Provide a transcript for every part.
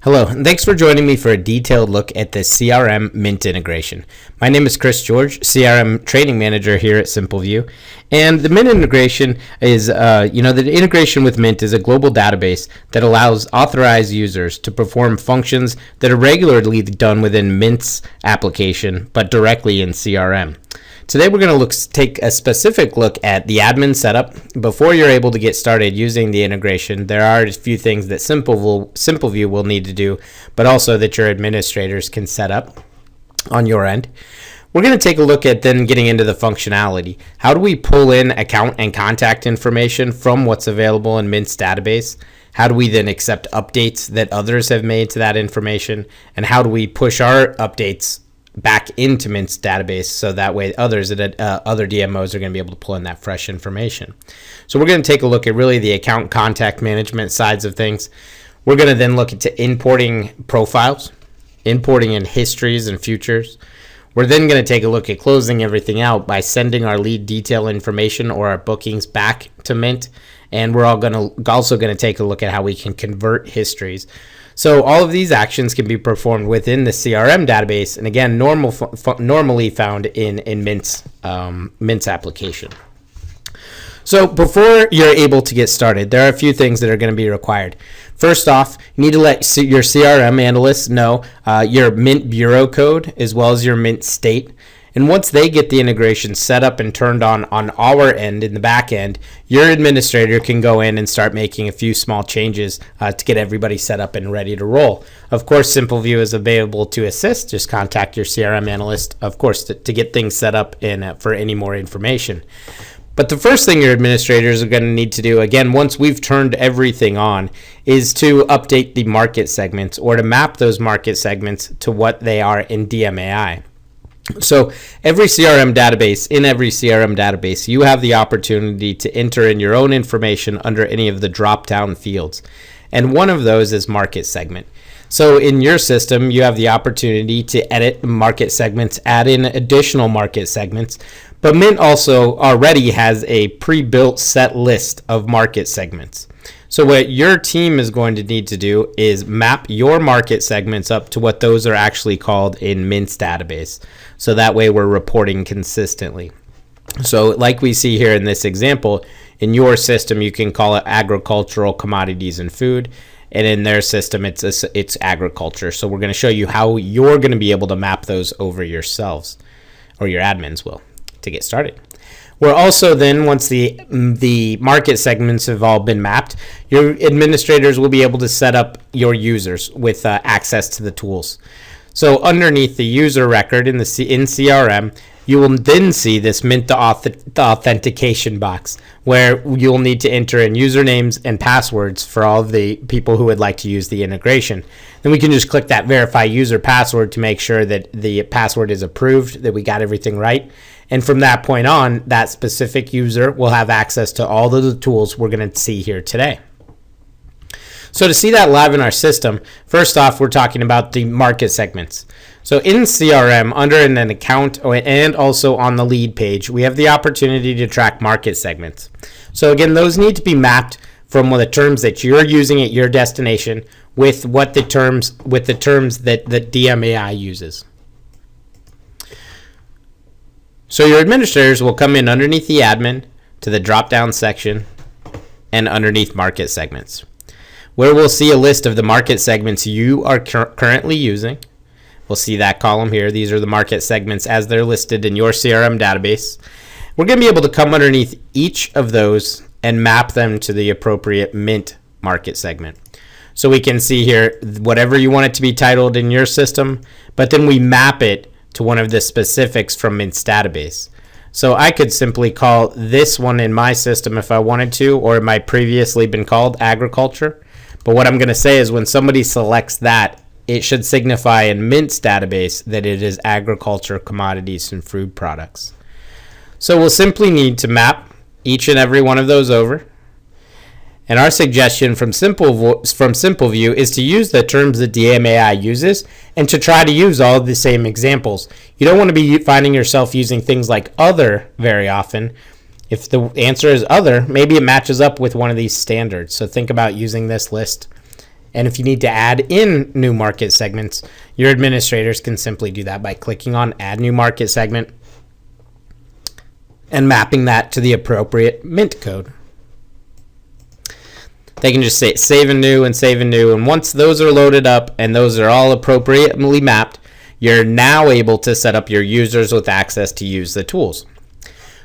Hello, and thanks for joining me for a detailed look at the CRM MINT integration. My name is Chris George, CRM Training Manager here at Simpleview, and the MINT integration is, the integration with MINT is a global database that allows authorized users to perform functions that are regularly done within MINT's application, but directly in CRM. Today we're going to take a specific look at the admin setup. Before you're able to get started using the integration, there are a few things that Simpleview will need to do, but also that your administrators can set up on your end. We're going to take a look at then getting into the functionality. How do we pull in account and contact information from what's available in Mint's database? How do we then accept updates that others have made to that information? And how do we push our updates back into Mint's database so that way other DMOs are going to be able to pull in that fresh information. So we're going to take a look at really the account contact management sides of things. We're going to then look into importing profiles, importing in histories and futures. We're then going to take a look at closing everything out by sending our lead detail information or our bookings back to Mint. And we're also going to take a look at how we can convert histories. So all of these actions can be performed within the CRM database, and again, normally found in Mint's application. So before you're able to get started, there are a few things that are going to be required. First off, you need to let your CRM analysts know your Mint bureau code as well as your Mint state. And once they get the integration set up and turned on our end in the back end, your administrator can go in and start making a few small changes to get everybody set up and ready to roll. Of course, Simpleview is available to assist. Just contact your CRM analyst, of course, to get things set up and for any more information. But the first thing your administrators are going to need to do, again, once we've turned everything on, is to update the market segments or to map those market segments to what they are in DMAI. So in every CRM database, you have the opportunity to enter in your own information under any of the drop-down fields. And one of those is market segment. So in your system, you have the opportunity to edit market segments, add in additional market segments. But Mint also already has a pre-built set list of market segments. So what your team is going to need to do is map your market segments up to what those are actually called in Mint's database. So that way we're reporting consistently. So like we see here in this example, in your system you can call it agricultural, commodities, and food. And in their system it's agriculture. So we're going to show you how you're going to be able to map those over yourselves, or your admins will, to get started. We're also then, once the market segments have all been mapped, your administrators will be able to set up your users with access to the tools. So underneath the user record in CRM, you will then see this Mint the authentication box where you'll need to enter in usernames and passwords for all of the people who would like to use the integration. Then we can just click that verify user password to make sure that the password is approved, that we got everything right. And from that point on, that specific user will have access to all of the tools we're going to see here today. So to see that live in our system, first off, we're talking about the market segments. So in CRM, under an account and also on the lead page, we have the opportunity to track market segments. So again, those need to be mapped from the terms that you're using at your destination with the terms that the DMAI uses. So your administrators will come in underneath the admin to the drop-down section and underneath market segments, where we'll see a list of the market segments you are currently using. We'll see that column here. These are the market segments as they're listed in your CRM database. We're going to be able to come underneath each of those and map them to the appropriate Mint market segment. So we can see here whatever you want it to be titled in your system, but then we map it to one of the specifics from Mint's database. So I could simply call this one in my system if I wanted to, or it might previously been called agriculture. But what I'm going to say is when somebody selects that, it should signify in Mint's database that it is agriculture, commodities, and food products. So we'll simply need to map each and every one of those over. And our suggestion from Simpleview is to use the terms that DMAI uses and to try to use all of the same examples. You don't want to be finding yourself using things like other very often. If the answer is other, maybe it matches up with one of these standards. So think about using this list And if you need to add in new market segments, your administrators can simply do that by clicking on Add New Market Segment and mapping that to the appropriate Mint code. They can just say Save and New and Save and New. And once those are loaded up and those are all appropriately mapped, you're now able to set up your users with access to use the tools.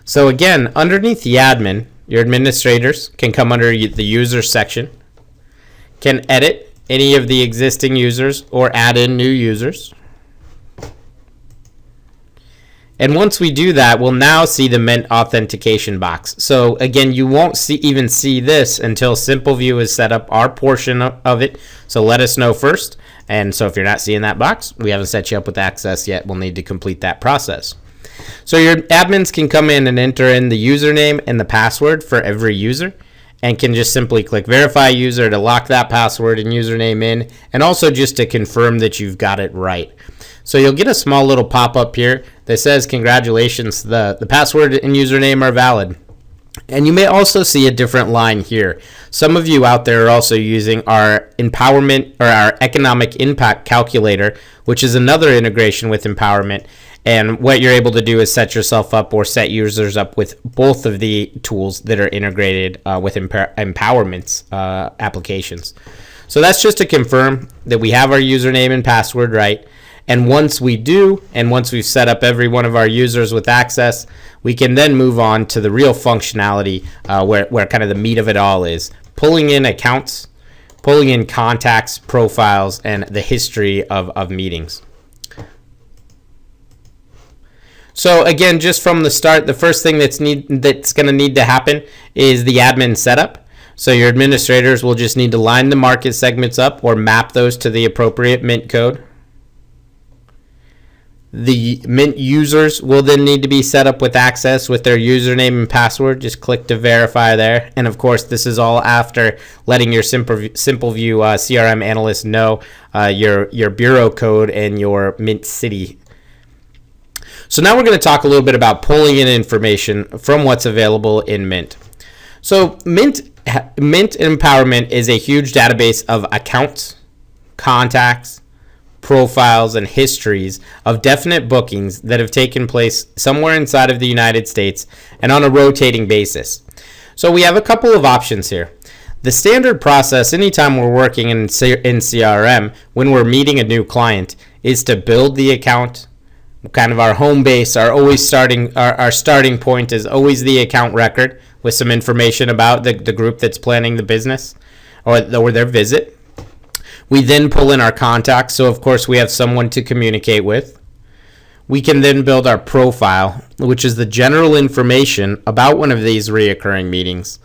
So again, underneath the admin, your administrators can come under the user section, can edit any of the existing users or add in new users. And once we do that, we'll now see the Mint authentication box. So again, you won't even see this until Simpleview has set up our portion of it. So let us know first. And so if you're not seeing that box, we haven't set you up with access yet. We'll need to complete that process. So your admins can come in and enter in the username and the password for every user, and can just simply click verify user to lock that password and username in, and also just to confirm that you've got it right. So you'll get a small little pop-up here that says congratulations, the password and username are valid. And you may also see a different line here. Some of you out there are also using our empowerment or our economic impact calculator, which is another integration with Empowerment. And what you're able to do is set yourself up or set users up with both of the tools that are integrated with Empowerment's applications. So that's just to confirm that we have our username and password right. And once we do, and once we've set up every one of our users with access, we can then move on to the real functionality where kind of the meat of it all is. Pulling in accounts, pulling in contacts, profiles, and the history of meetings. So again, just from the start, the first thing that's going to need to happen is the admin setup. So your administrators will just need to line the market segments up or map those to the appropriate Mint code. The Mint users will then need to be set up with access with their username and password. Just click to verify there. And of course, this is all after letting your Simpleview CRM analyst know your bureau code and your Mint city. So now we're going to talk a little bit about pulling in information from what's available in Mint. So Mint Empowerment is a huge database of accounts, contacts, profiles, and histories of definite bookings that have taken place somewhere inside of the United States and on a rotating basis. So we have a couple of options here. The standard process anytime we're working in CRM when we're meeting a new client is to build the account. Kind of our home base, our starting point is always the account record with some information about the group that's planning the business or their visit. We then pull in our contacts, so of course we have someone to communicate with. We can then build our profile, which is the general information about one of these reoccurring meetings.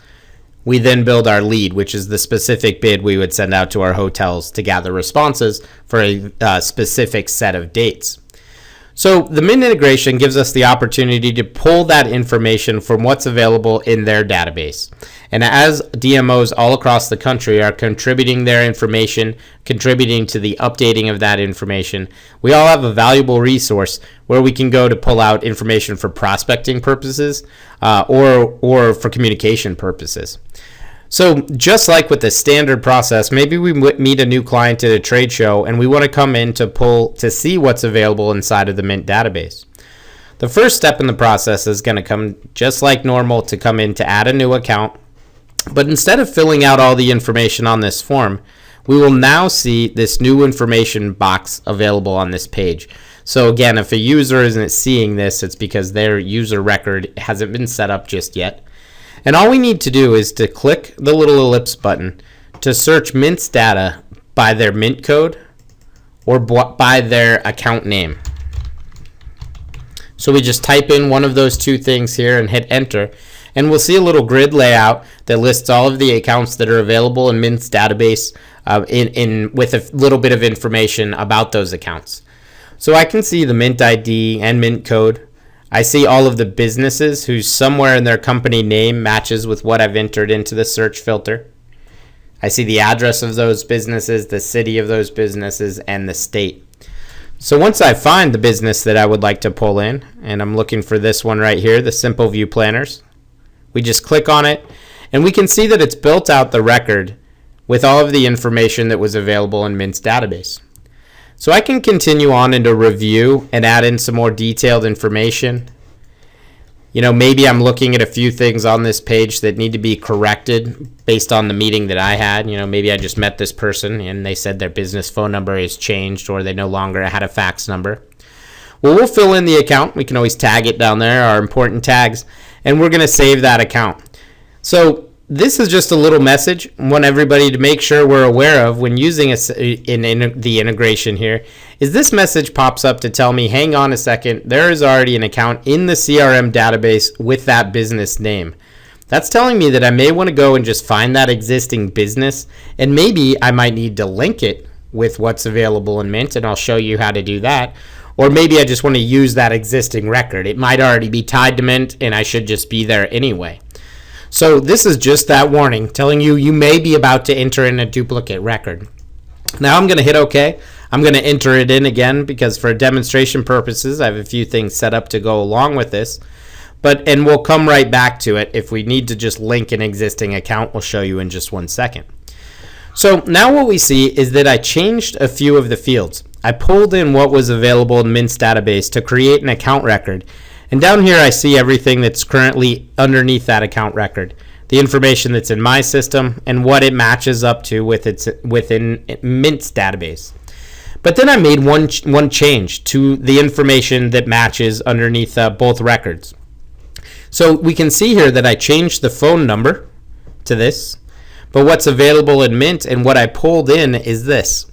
We then build our lead, which is the specific bid we would send out to our hotels to gather responses for a specific set of dates. So the Mint integration gives us the opportunity to pull that information from what's available in their database. And as DMOs all across the country are contributing their information, contributing to the updating of that information, we all have a valuable resource where we can go to pull out information for prospecting purposes or for communication purposes. So just like with the standard process, maybe we meet a new client at a trade show and we want to come in to see what's available inside of the Mint database. The first step in the process is going to come just like normal to come in to add a new account. But instead of filling out all the information on this form, we will now see this new information box available on this page. So again, if a user isn't seeing this, it's because their user record hasn't been set up just yet. And all we need to do is to click the little ellipse button to search Mint's data by their Mint code or by their account name. So we just type in one of those two things here and hit enter, and we'll see a little grid layout that lists all of the accounts that are available in Mint's database with a little bit of information about those accounts. So I can see the Mint ID and Mint code. I see all of the businesses whose somewhere in their company name matches with what I've entered into the search filter. I see the address of those businesses, the city of those businesses, and the state. So once I find the business that I would like to pull in, and I'm looking for this one right here, the Simpleview Planners, we just click on it, and we can see that it's built out the record with all of the information that was available in Mint's database. So I can continue on into review and add in some more detailed information. Maybe I'm looking at a few things on this page that need to be corrected based on the meeting that I had. Maybe I just met this person and they said their business phone number is changed or they no longer had a fax number. Well, we'll fill in the account. We can always tag it down there, our important tags, and we're going to save that account. So this is just a little message I want everybody to make sure we're aware of when using the integration here. Is this message pops up to tell me, hang on a second, there is already an account in the CRM database with that business name. That's telling me that I may want to go and just find that existing business, and maybe I might need to link it with what's available in Mint, and I'll show you how to do that. Or maybe I just want to use that existing record. It might already be tied to Mint, and I should just be there anyway. So this is just that warning telling you you may be about to enter in a duplicate record. Now I'm going to hit OK. I'm going to enter it in again because for demonstration purposes, I have a few things set up to go along with this. And we'll come right back to it. If we need to just link an existing account, we'll show you in just 1 second. So now what we see is that I changed a few of the fields. I pulled in what was available in Mint's database to create an account record. And down here I see everything that's currently underneath that account record, the information that's in my system and what it matches up to within Mint's database. But then I made one change to the information that matches underneath both records. So we can see here that I changed the phone number to this, but what's available in Mint and what I pulled in is this.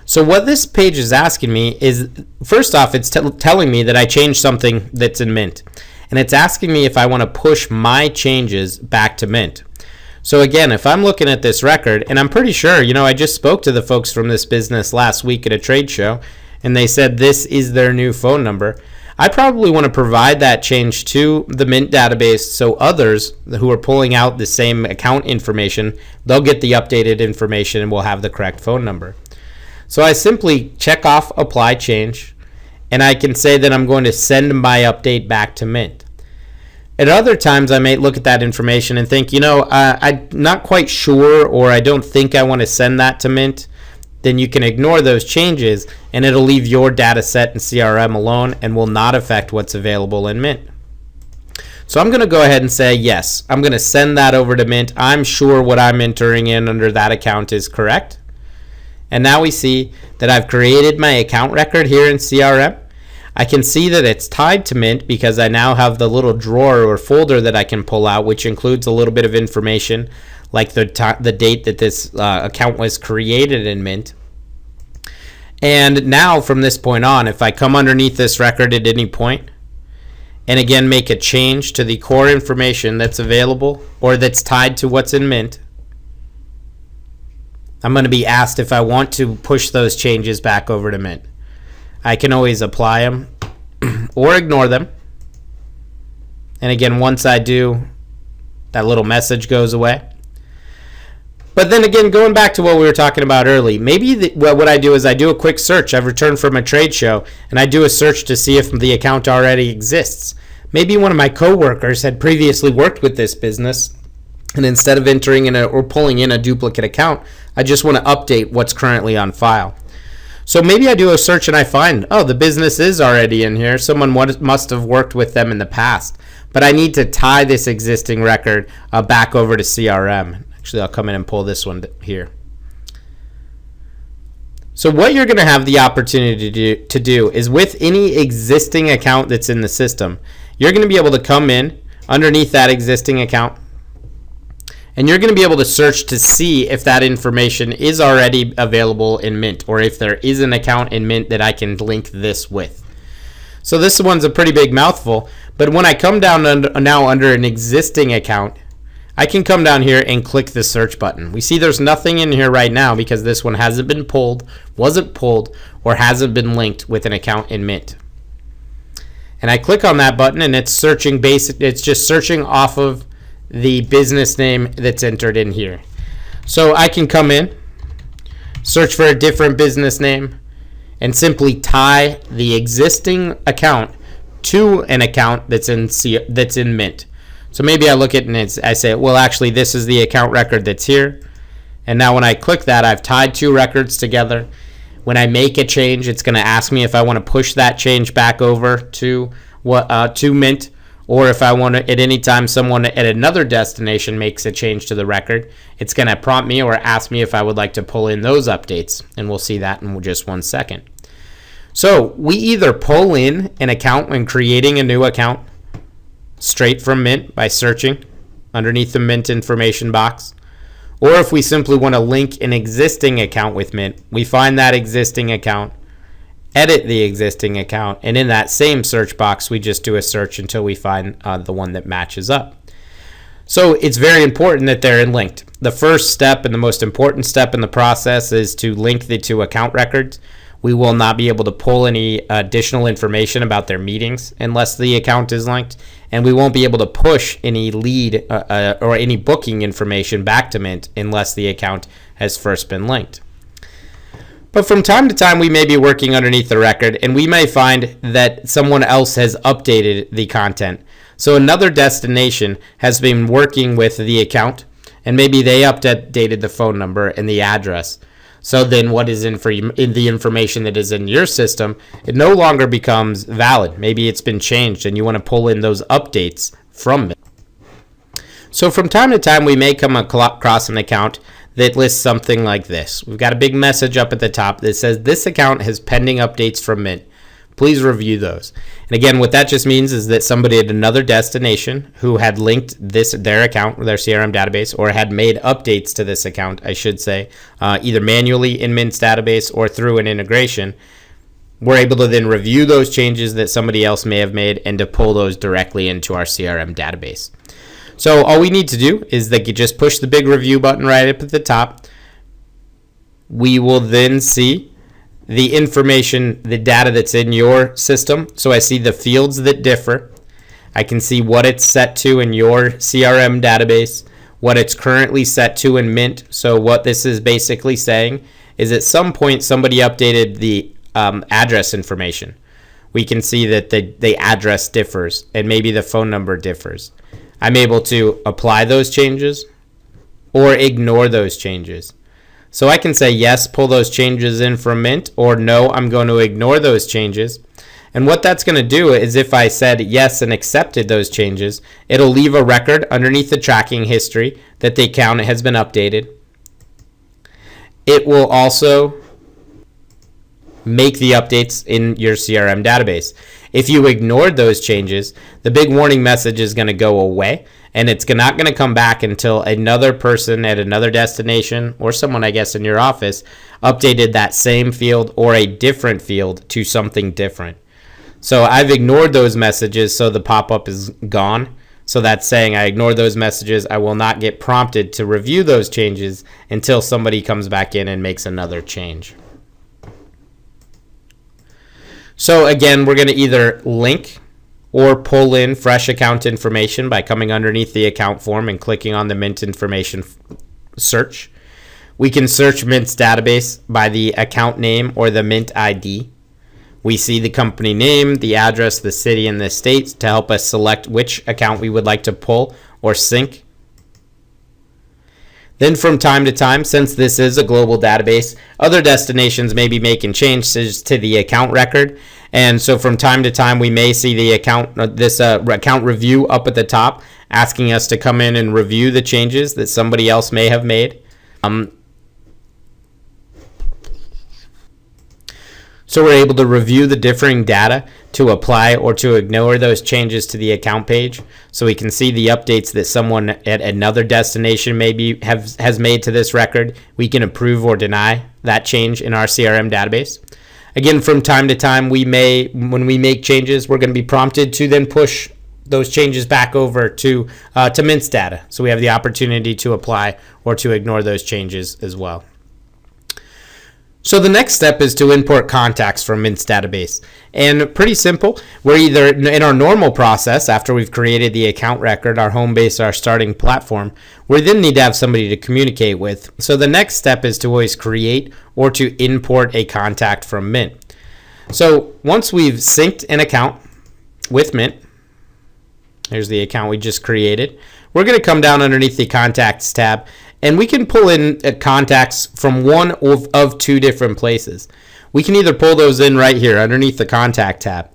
So what this page is asking me is, first off, it's telling me that I changed something that's in Mint. And it's asking me if I want to push my changes back to Mint. So again, if I'm looking at this record, and I'm pretty sure, I just spoke to the folks from this business last week at a trade show, and they said this is their new phone number. I probably want to provide that change to the Mint database so others who are pulling out the same account information, they'll get the updated information and we'll have the correct phone number. So I simply check off apply change, and I can say that I'm going to send my update back to Mint. At other times I may look at that information and think, I'm not quite sure, or I don't think I want to send that to Mint. Then you can ignore those changes and it'll leave your data set in CRM alone and will not affect what's available in Mint. So I'm going to go ahead and say yes, I'm going to send that over to Mint. I'm sure what I'm entering in under that account is correct. And now we see that I've created my account record here in CRM. I can see that it's tied to Mint because I now have the little drawer or folder that I can pull out, which includes a little bit of information like the date that this account was created in Mint. And now from this point on, if I come underneath this record at any point and again make a change to the core information that's available or that's tied to what's in Mint, I'm going to be asked if I want to push those changes back over to Mint. I can always apply them or ignore them. And again, once I do, that little message goes away. But then again, going back to what we were talking about earlier, maybe what I do is I do a quick search. I've returned from a trade show, and I do a search to see if the account already exists. Maybe one of my coworkers had previously worked with this business, and instead of entering in or pulling in a duplicate account, I just want to update what's currently on file. So maybe I do a search and I find, the business is already in here. Someone must have worked with them in the past. But I need to tie this existing record back over to CRM. Actually, I'll come in and pull this one here. So what you're going to have the opportunity to do is with any existing account that's in the system, you're going to be able to come in underneath that existing account, and you're going to be able to search to see if that information is already available in Mint or if there is an account in Mint that I can link this with. So this one's a pretty big mouthful, but when I come down now under an existing account, I can come down here and click the search button. We see there's nothing in here right now because this one hasn't been pulled, wasn't pulled, or hasn't been linked with an account in Mint. And I click on that button and it's searching it's just searching off of the business name that's entered in here. So I can come in, search for a different business name, and simply tie the existing account to an account that's in Mint. So maybe I look at it and I say, well, actually, this is the account record that's here, And now when I click that, I've tied two records together. When I make a change, it's going to ask me if I want to push that change back over to Mint, or if I want to, at any time someone at another destination makes a change to the record, it's going to prompt me or ask me if I would like to pull in those updates. And we'll see that in just 1 second. So we either pull in an account when creating a new account straight from Mint by searching underneath the Mint information box, or if we simply want to link an existing account with Mint, we find that existing account, edit the existing account, and in that same search box, we just do a search until we find the one that matches up. So it's very important that they're linked. The first step and the most important step in the process is to link the two account records. We will not be able to pull any additional information about their meetings unless the account is linked, and we won't be able to push any lead or any booking information back to Mint unless the account has first been linked. But from time to time, we may be working underneath the record, and we may find that someone else has updated the content. So another destination has been working with the account, and maybe they updated the phone number and the address. So then what is in the information that is in your system, it no longer becomes valid. Maybe it's been changed and you want to pull in those updates from it. So from time to time, we may come across an account that lists something like this. We've got a big message up at the top that says this account has pending updates from Mint. Please review those. And again, what that just means is that somebody at another destination who had linked their account with their CRM database, or had made updates to this account, I should say, either manually in Mint's database or through an integration, we're able to then review those changes that somebody else may have made and to pull those directly into our CRM database. So all we need to do is that you just push the big review button right up at the top. We will then see the information, the data that's in your system. So I see the fields that differ. I can see what it's set to in your CRM database, what it's currently set to in Mint. So what this is basically saying is at some point somebody updated the address information. We can see that the address differs and maybe the phone number differs. I'm able to apply those changes or ignore those changes. So I can say yes, pull those changes in from Mint, or no, I'm going to ignore those changes. And what that's going to do is if I said yes and accepted those changes, it'll leave a record underneath the tracking history that the account has been updated. It will also make the updates in your CRM database. If you ignored those changes, the big warning message is going to go away, and it's not going to come back until another person at another destination, or someone, I guess, in your office, updated that same field or a different field to something different. So I've ignored those messages, so the pop-up is gone. So that's saying I ignore those messages. I will not get prompted to review those changes until somebody comes back in and makes another change. So again, we're going to either link or pull in fresh account information by coming underneath the account form and clicking on the Mint information search. We can search Mint's database by the account name or the Mint ID. We see the company name, the address, the city, and the state to help us select which account we would like to pull or sync. Then from time to time, since this is a global database, other destinations may be making changes to the account record. And so from time to time, we may see the account review up at the top, asking us to come in and review the changes that somebody else may have made. So we're able to review the differing data to apply or to ignore those changes to the account page. So we can see the updates that someone at another destination maybe has made to this record. We can approve or deny that change in our CRM database. Again, from time to time, when we make changes, we're going to be prompted to then push those changes back over to Mint's data. So we have the opportunity to apply or to ignore those changes as well. So the next step is to import contacts from Mint's database. And pretty simple. We're either in our normal process, after we've created the account record, our home base, our starting platform, we then need to have somebody to communicate with. So the next step is to always create or to import a contact from Mint. So once we've synced an account with Mint, here's the account we just created, we're going to come down underneath the Contacts tab, And we can pull in contacts from one of two different places. We can either pull those in right here underneath the contact tab,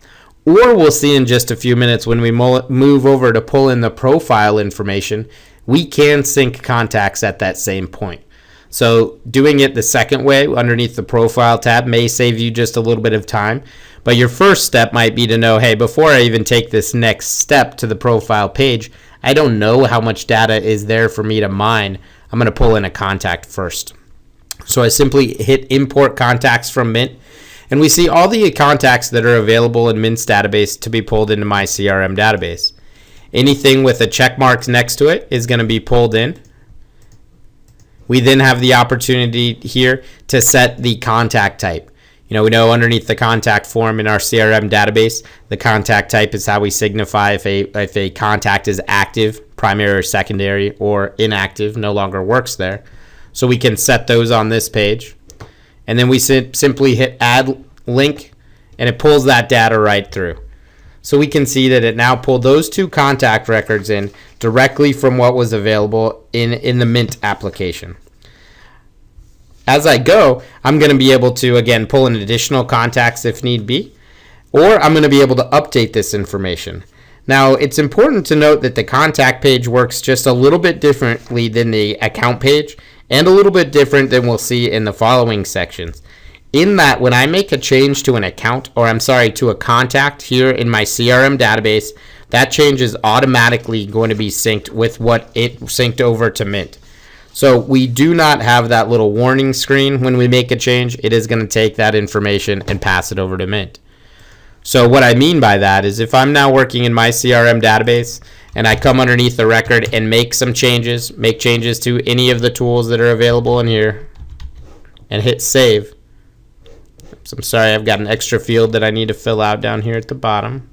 or we'll see in just a few minutes when we move over to pull in the profile information, we can sync contacts at that same point. So doing it the second way underneath the profile tab may save you just a little bit of time. But your first step might be to know, hey, before I even take this next step to the profile page, I don't know how much data is there for me to mine. I'm going to pull in a contact first. So I simply hit import contacts from Mint, and we see all the contacts that are available in Mint's database to be pulled into my CRM database. Anything with a check mark next to it is going to be pulled in. We then have the opportunity here to set the contact type. We know underneath the contact form in our CRM database, the contact type is how we signify if a contact is active, primary or secondary, or inactive, no longer works there. So we can set those on this page. And then we simply hit add link, and it pulls that data right through. So we can see that it now pulled those two contact records in directly from what was available in the Mint application. As I go, I'm going to be able to, again, pull in additional contacts if need be, or I'm going to be able to update this information. Now, it's important to note that the contact page works just a little bit differently than the account page, and a little bit different than we'll see in the following sections. In that, when I make a change to an account, to a contact here in my CRM database, that change is automatically going to be synced with what it synced over to Mint. So we do not have that little warning screen when we make a change. It is going to take that information and pass it over to Mint. So what I mean by that is if I'm now working in my CRM database and I come underneath the record and make changes to any of the tools that are available in here and hit save. Oops, I'm sorry, I've got an extra field that I need to fill out down here at the bottom.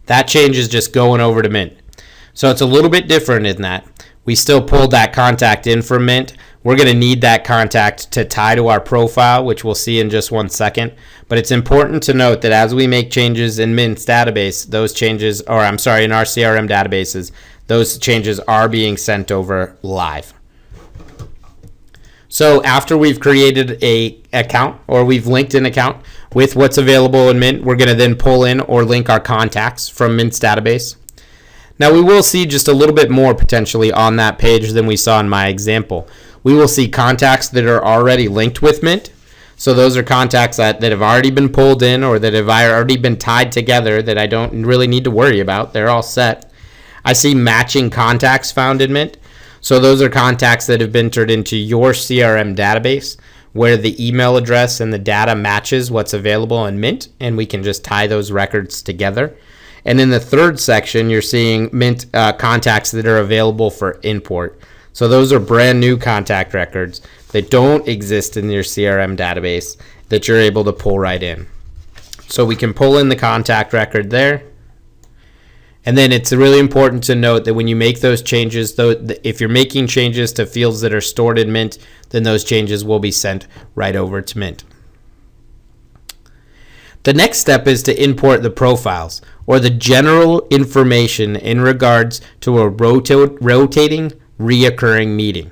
That change is just going over to Mint. So it's a little bit different in that. We still pulled that contact in from Mint. We're going to need that contact to tie to our profile, which we'll see in just 1 second. But it's important to note that as we make changes in Mint's database, in our CRM databases, those changes are being sent over live. So after we've created a account or we've linked an account with what's available in Mint, we're going to then pull in or link our contacts from Mint's database. Now we will see just a little bit more potentially on that page than we saw in my example. We will see contacts that are already linked with Mint. So those are contacts that have already been pulled in or that have already been tied together that I don't really need to worry about. They're all set. I see matching contacts found in Mint. So those are contacts that have been entered into your CRM database where the email address and the data matches what's available in Mint, and we can just tie those records together. And in the third section, you're seeing Mint contacts that are available for import. So those are brand new contact records that don't exist in your CRM database that you're able to pull right in. So we can pull in the contact record there. And then it's really important to note that when you make those changes, if you're making changes to fields that are stored in Mint, then those changes will be sent right over to Mint. The next step is to import the profiles, or the general information in regards to a rotating, reoccurring meeting.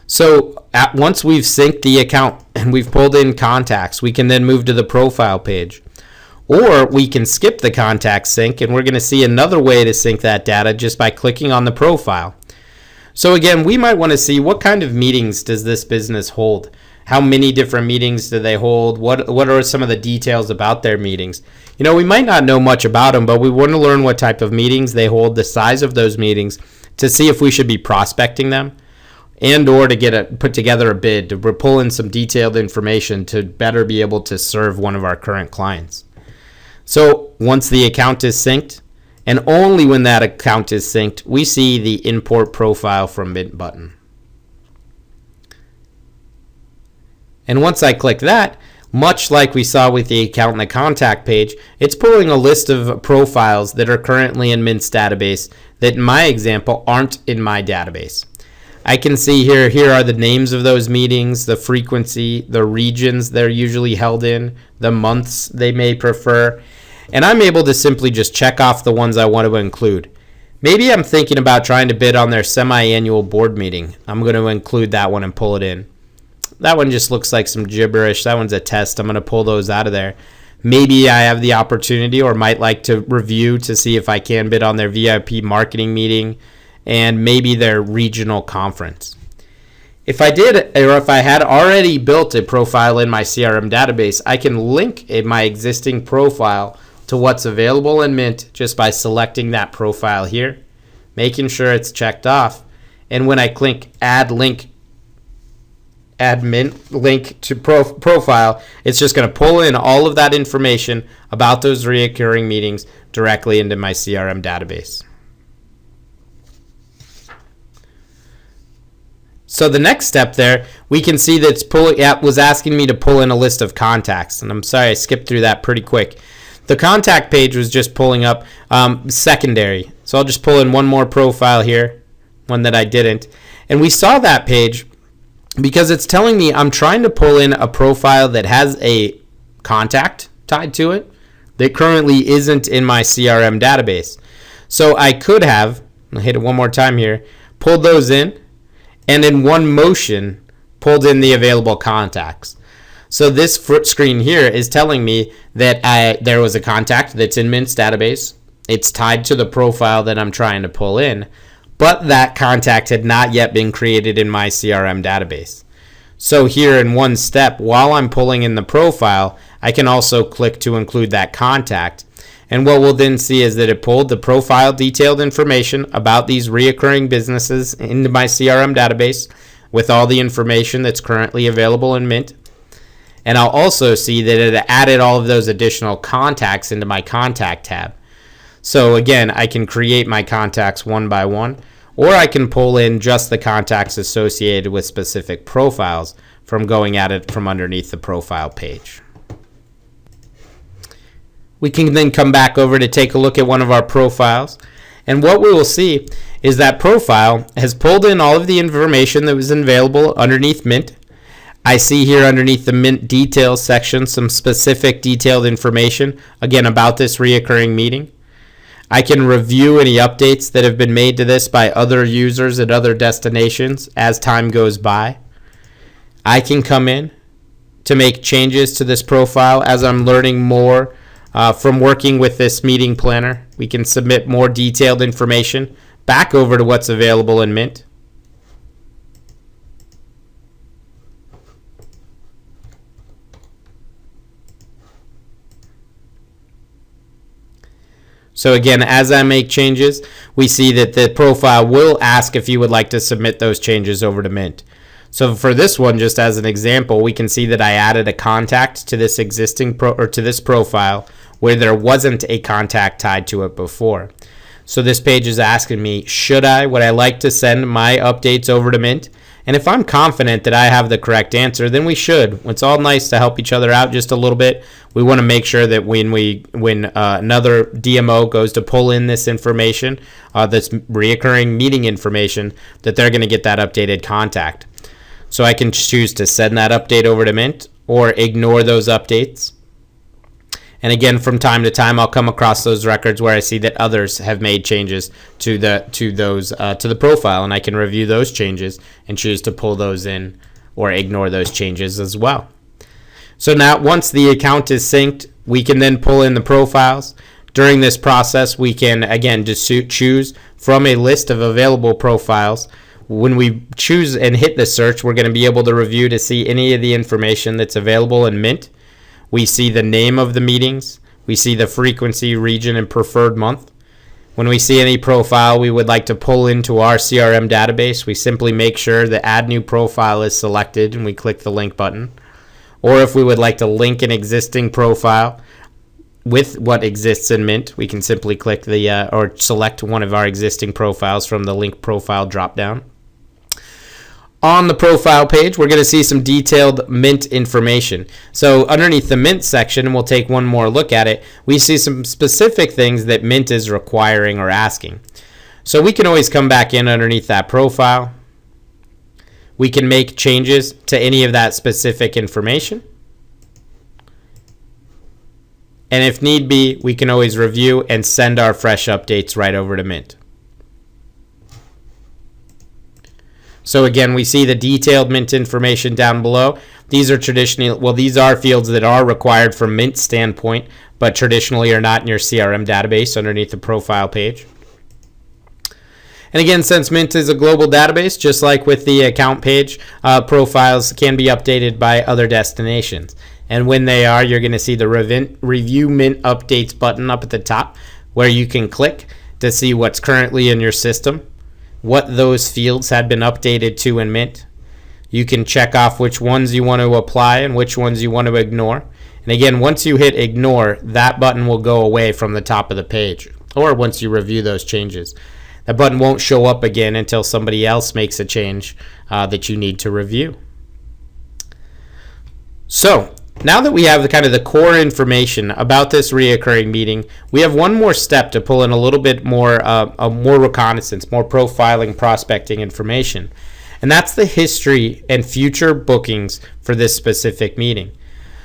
So once we've synced the account and we've pulled in contacts, we can then move to the profile page. Or we can skip the contact sync, and we're going to see another way to sync that data just by clicking on the profile. So again, we might want to see what kind of meetings does this business hold? How many different meetings do they hold? What are some of the details about their meetings? We might not know much about them, but we want to learn what type of meetings they hold, the size of those meetings, to see if we should be prospecting them, and or to put together a bid, to pull in some detailed information to better be able to serve one of our current clients. So once the account is synced, and only when that account is synced, we see the import profile from Mint button. And once I click that, much like we saw with the account and the contact page, it's pulling a list of profiles that are currently in Mint's database that in my example aren't in my database. I can see here are the names of those meetings, the frequency, the regions they're usually held in, the months they may prefer, and I'm able to simply just check off the ones I want to include. Maybe I'm thinking about trying to bid on their semi-annual board meeting. I'm going to include that one and pull it in. That one just looks like some gibberish. That one's a test. I'm going to pull those out of there. Maybe I have the opportunity or might like to review to see if I can bid on their VIP marketing meeting and maybe their regional conference. If I did, or if I had already built a profile in my CRM database, I can link my existing profile to what's available in Mint just by selecting that profile here, making sure it's checked off. And when I click add Mint link to profile, it's just going to pull in all of that information about those recurring meetings directly into my CRM database. So the next step there, we can see that it was asking me to pull in a list of contacts. And I'm sorry, I skipped through that pretty quick. The contact page was just pulling up secondary. So I'll just pull in one more profile here, one that I didn't. And we saw that page because it's telling me I'm trying to pull in a profile that has a contact tied to it that currently isn't in my CRM database. So I could have, I'll hit it one more time here, pulled those in, and in one motion pulled in the available contacts. So this screen here is telling me that there was a contact that's in Mint's database. It's tied to the profile that I'm trying to pull in, but that contact had not yet been created in my CRM database. So here in one step, while I'm pulling in the profile, I can also click to include that contact. And what we'll then see is that it pulled the profile detailed information about these reoccurring businesses into my CRM database with all the information that's currently available in Mint. And I'll also see that it added all of those additional contacts into my contact tab. So again, I can create my contacts one by one, or I can pull in just the contacts associated with specific profiles from going at it from underneath the profile page. We can then come back over to take a look at one of our profiles. And what we will see is that profile has pulled in all of the information that was available underneath Mint. I see here underneath the Mint details section some specific detailed information, again, about this reoccurring meeting. I can review any updates that have been made to this by other users at other destinations as time goes by. I can come in to make changes to this profile as I'm learning more from working with this meeting planner. We can submit more detailed information back over to what's available in Mint. So again, as I make changes, we see that the profile will ask if you would like to submit those changes over to Mint. So for this one, just as an example, we can see that I added a contact to this existing to this profile where there wasn't a contact tied to it before. So this page is asking me, would I like to send my updates over to Mint? And if I'm confident that I have the correct answer, then we should. It's all nice to help each other out just a little bit. We want to make sure that when another DMO goes to pull in this information, this reoccurring meeting information, that they're going to get that updated contact. So I can choose to send that update over to Mint or ignore those updates. And again, from time to time, I'll come across those records where I see that others have made changes to the profile, and I can review those changes and choose to pull those in or ignore those changes as well. So now, once the account is synced, we can then pull in the profiles. During this process, we can again just choose from a list of available profiles. When we choose and hit the search, we're going to be able to review to see any of the information that's available in Mint. We see the name of the meetings. We see the frequency, region, and preferred month. When we see any profile we would like to pull into our CRM database, we simply make sure the Add New Profile is selected and we click the link button. Or if we would like to link an existing profile with what exists in Mint, we can simply click or select one of our existing profiles from the Link Profile dropdown. On the profile page, we're going to see some detailed Mint information. So underneath the Mint section, and we'll take one more look at it, we see some specific things that Mint is requiring or asking. So we can always come back in underneath that profile, we can make changes to any of that specific information. And if need be, we can always review and send our fresh updates right over to Mint. So again, we see the detailed Mint information down below. These are these are fields that are required from Mint standpoint, but traditionally are not in your CRM database underneath the profile page. And again, since Mint is a global database, just like with the account page, profiles can be updated by other destinations. And when they are, you're going to see the Review Mint Updates button up at the top, where you can click to see what's currently in your system, what those fields had been updated to in Mint. You can check off which ones you want to apply and which ones you want to ignore. And again, once you hit ignore, that button will go away from the top of the page, or once you review those changes. That button won't show up again until somebody else makes a change that you need to review. So now that we have the core information about this reoccurring meeting, we have one more step to pull in a little bit more reconnaissance, more profiling, prospecting information. And that's the history and future bookings for this specific meeting.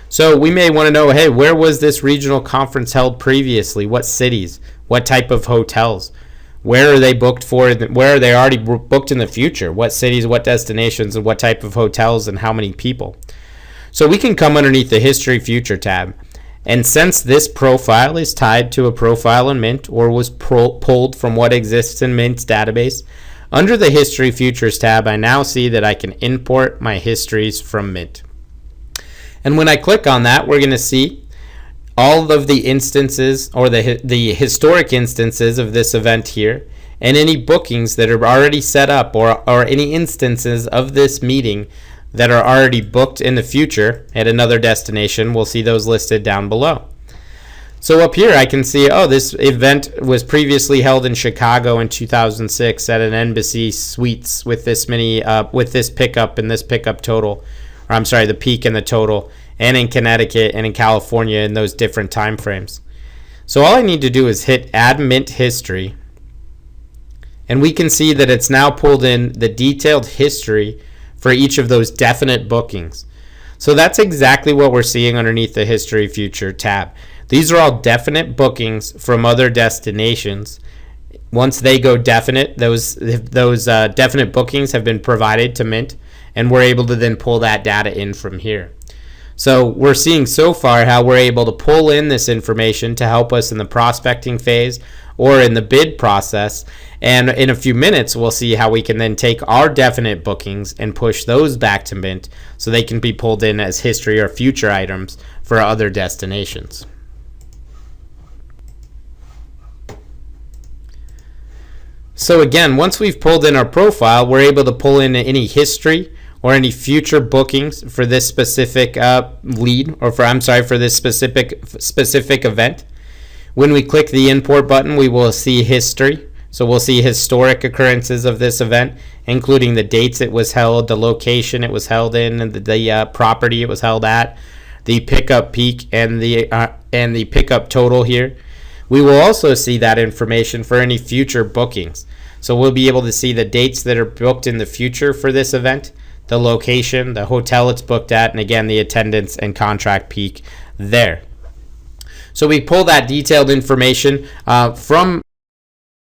So we may want to know, hey, where was this regional conference held previously? What cities? What type of hotels? Where are they booked for? Where are they already booked in the future? What cities, what destinations, and what type of hotels, and how many people? So we can come underneath the History Future tab. And since this profile is tied to a profile in Mint, or was pulled from what exists in Mint's database, under the History Futures tab, I now see that I can import my histories from Mint. And when I click on that, we're going to see all of the instances, or the historic instances of this event here, and any bookings that are already set up, or any instances of this meeting that are already booked in the future at another destination. We'll see those listed down below. So up here I can see, this event was previously held in Chicago in 2006 at an Embassy Suites with this pickup and this pickup total, or I'm sorry, the peak and the total, and in Connecticut and in California in those different time frames. So all I need to do is hit Add Mint History, and we can see that it's now pulled in the detailed history for each of those definite bookings. So that's exactly what we're seeing underneath the History Future tab. These are all definite bookings from other destinations. Once they go definite, those definite bookings have been provided to Mint, and we're able to then pull that data in from here. So we're seeing so far how we're able to pull in this information to help us in the prospecting phase or in the bid process. And in a few minutes, we'll see how we can then take our definite bookings and push those back to Mint so they can be pulled in as history or future items for other destinations. So again, once we've pulled in our profile, we're able to pull in any history or any future bookings for this specific for this specific event. When we click the import button, we will see history. So we'll see historic occurrences of this event, including the dates it was held, the location it was held in, and the property it was held at, the pickup peak, and the pickup total here. We will also see that information for any future bookings. So we'll be able to see the dates that are booked in the future for this event, the location, the hotel it's booked at, and again, the attendance and contract peak there. So we pull that detailed information from